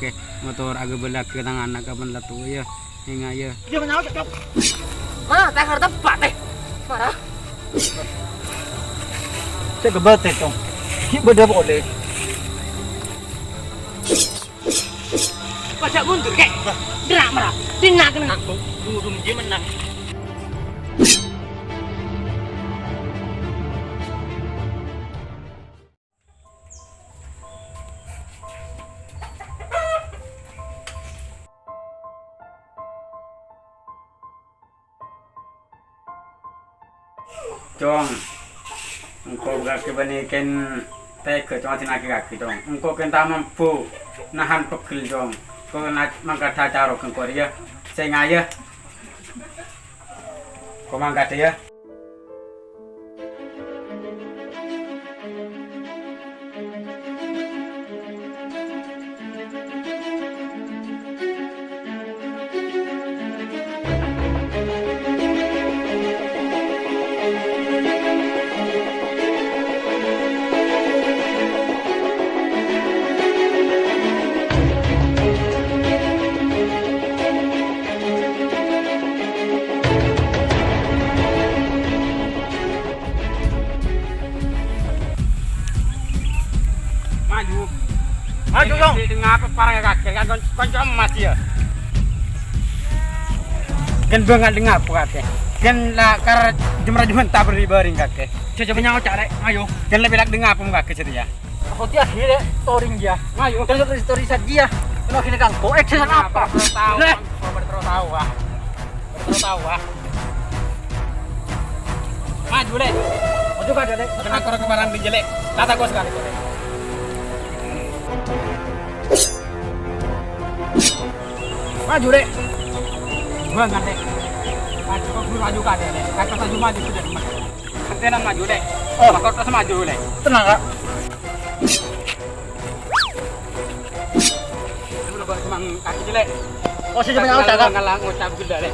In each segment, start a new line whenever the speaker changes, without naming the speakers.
kakek motor agak belak ke tangan anak kapan latu ya hingga ya
Dia menyawa cok. Mana tak harta tempat teh. Parah. Saya gebet teh cong. Ki beda boleh. Pajak mundur kek. Gerak marah. Dinak kena. Aku durung dia menang.
Cong, engkau gak kebanikan teh ke cong tina kaki cong. Engkau kenta mampu nahan pegel cong. Kau nak mangkat caro ke Korea, saya ngaya. Kau mangkat ya.
Maju dong.
Dengar apa parang kakek kan konco emas ya. Kan banget dengar apa kakek. Kan lah kar jemra tak beri-bering kakek.
Coba menyawa cak rek. Ayo.
Kan lebih lak dengar apa kakek jadi ya.
Aku dia akhirnya storing dia. Ayo. Kan story saja dia. Kalau akhirnya kan kok action apa?
Terus tahu. Terus tahu ah. Terus tahu ah. Maju le.
Maju kan dia.
Kena korek kebaran di jelek. Kata gua sekali.
Maju dek.
Gua enggak dek. Maju kan dek. Kata maju sudah maju. Kentenan maju dek. Oh, kau terus maju dek.
Tenang kak.
Lu buat semang kaki jelek.
Oh saya menyawa cak kak.
Ngalang ngucap gede dek.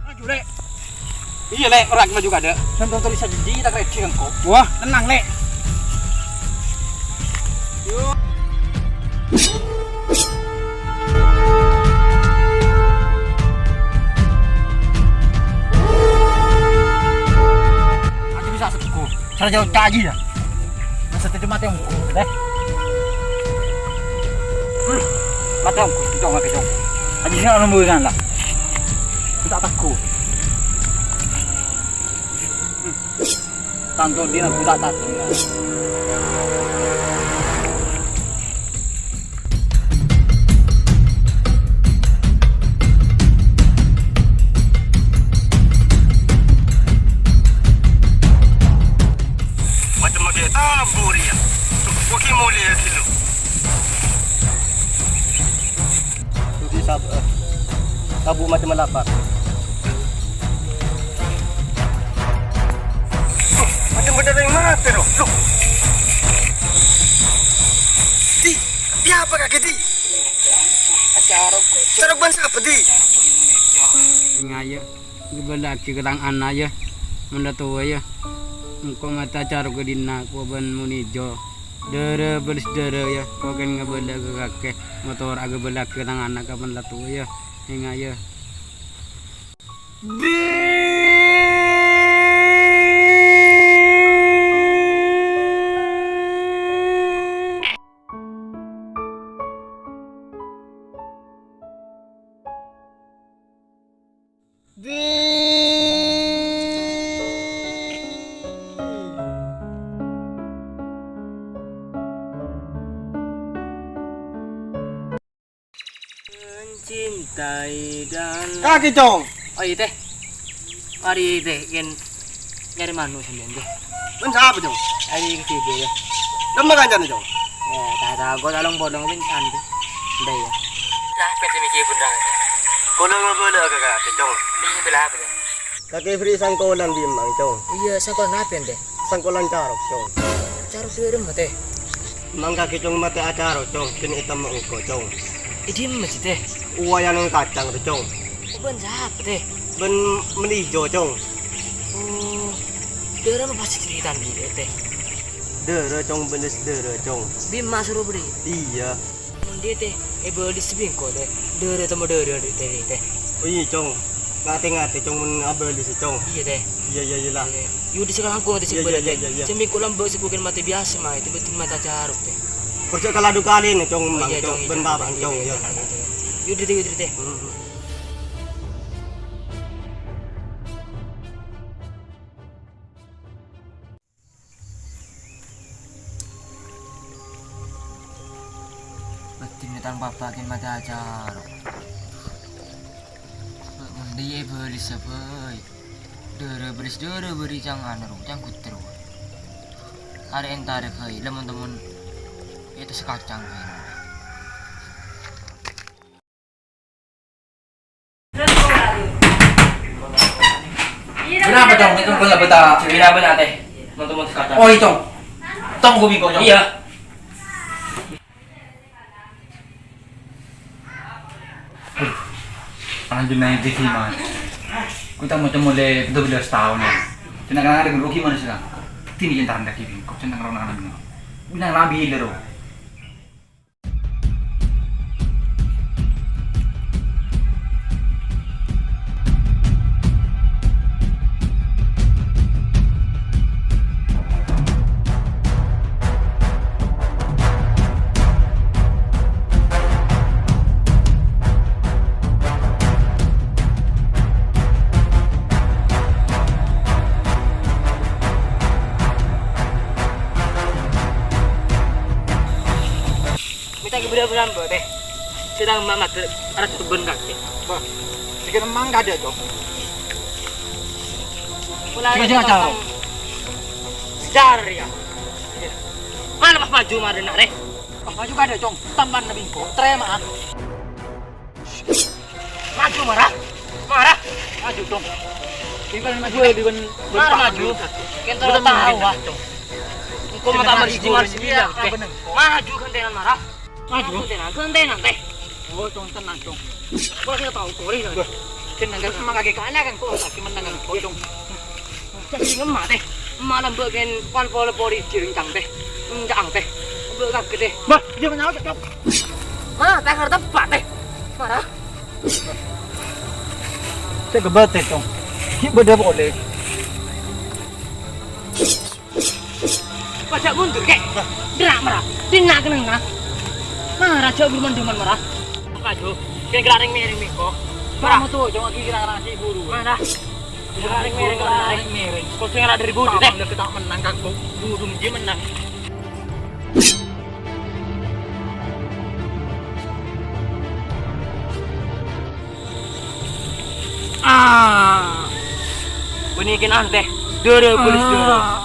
Maju dek.
Iya lek, orang maju juga ada.
Nonton tulisan janji tak kredit kan kok.
Wah, tenang lek. Yuk.
Aku bisa setuku. Cara jauh kaji ya. Masa tadi mati om. Deh. Mati om. Kita nggak kecok. Aji sih orang mulukan lah. Kita takut. Tanto dia nak budak tak.
Macam macam tabur ya. Wakil mulia silu.
Jadi sabu macam melapar.
Macam benda yang mati loh. Loh. Dia apa kakek di? Cara bangsa apa di?
Ngaya. Gibala ki ketang anak ya. Menda tua ya. Engkau mata cara ke dina ko ban munijo. Dere belis dere ya. Kau kan ngabala ke kakek. Motor agak belak ke tangan anak kapan latu ya. Hingga ya. Mencintai dan
Kaki cong.
oh iya teh mari teh kan nyari manu sendiri teh
Men siapa cong?
hari ketiga ya
Lama kan jana cong.
ya tak gua tolong bodong pun santai udah ya lah pete mikir benar
Kalau ngabala kakak cong.
ini belah apa teh
Kaki free sangkolan bimang cong.
iya sakon apa teh
Sangkolan carok cong.
cara sudah mah teh
Mang kaki cong mati acaro cong. Kini hitam mengko cong.
ini masih teh
Uwayan ng kacang to cong.
ben siapa teh
Ben menijo cong.
oh
Dere mah pasti cerita bi teh.
Dere cong benes dere cong.
Bima suruh beri.
Iya.
Dia teh beli sebingko teh. Dere temu dere teh.
Oh iya cong. Ngate cong mun abel di cong.
Iya teh.
Iya lah.
Yudi sekarang aku mati sebel teh.
Iya.
Sebingko lambo sebukan mati biasa mah tiba-tiba mata caruk teh.
Percaya kaladu kali nih cong
Oh,
bang
iya,
cong
iya,
ben
iya,
babang
iya,
cong
iya,
ya.
iya, iya. Yudi teh. Betul tang papa kin mata acar. Dia beli sebai. Dere beri jangan ru jangan kutru. Ada entare kai teman-teman itu sekacang kai.
Kenapa dong? Itu bola beta. Kenapa nate? Teman-teman sekacang. Oh itu. Tong gue bingung. Iya. Anjir na yung man. Kita mau mulai 12 tahun ya. Tinagana ada rugi mana sih kan? Tini yang tahan kaki bingkok. Tinang orang anak bingkok. Binang labi hilero.
Kita bener-bener teh. Sedang mamat ada kebun kaki.
Bah. Sikit emang enggak ada dong.
Jangan tahu. Jar ya. Mana pas maju marina re.
Maju gak ada cong. Tamban na bingkok. Trema.
Maju marah. Marah.
Maju cong. Biban maju biban.
Marah maju. Kita tahu ah. Engkau mata mari di mar bilang teh. Maju kentenan marah. Maju kentenan teh.
Oh cong tenang cong.
Kau kita tahu kau ini.
Tenang kan sama kaki kana kan kok sakit menang kan kok cong.
Jadi ngemak teh. Malam bagian pol-poli jengkang teh. Enggak teh. Enggak gede.
Bah, jangan nyawa cong.
Mana teh harta tempat teh. Marah.
Saya gebet cong. Beda boleh.
Pajak mundur kek. Gerak marah. Dina kenang. Marah jauh belum demen marah. Maju. Kan geraring miring miko.
Kamu tuh cong lagi kira-kira si guru.
Marah. Geraring miring. Kau tuh yang ada ribu
Udah
teh.
kita menang kan guru dia menang.
Bunikin ante. Dere polis dere.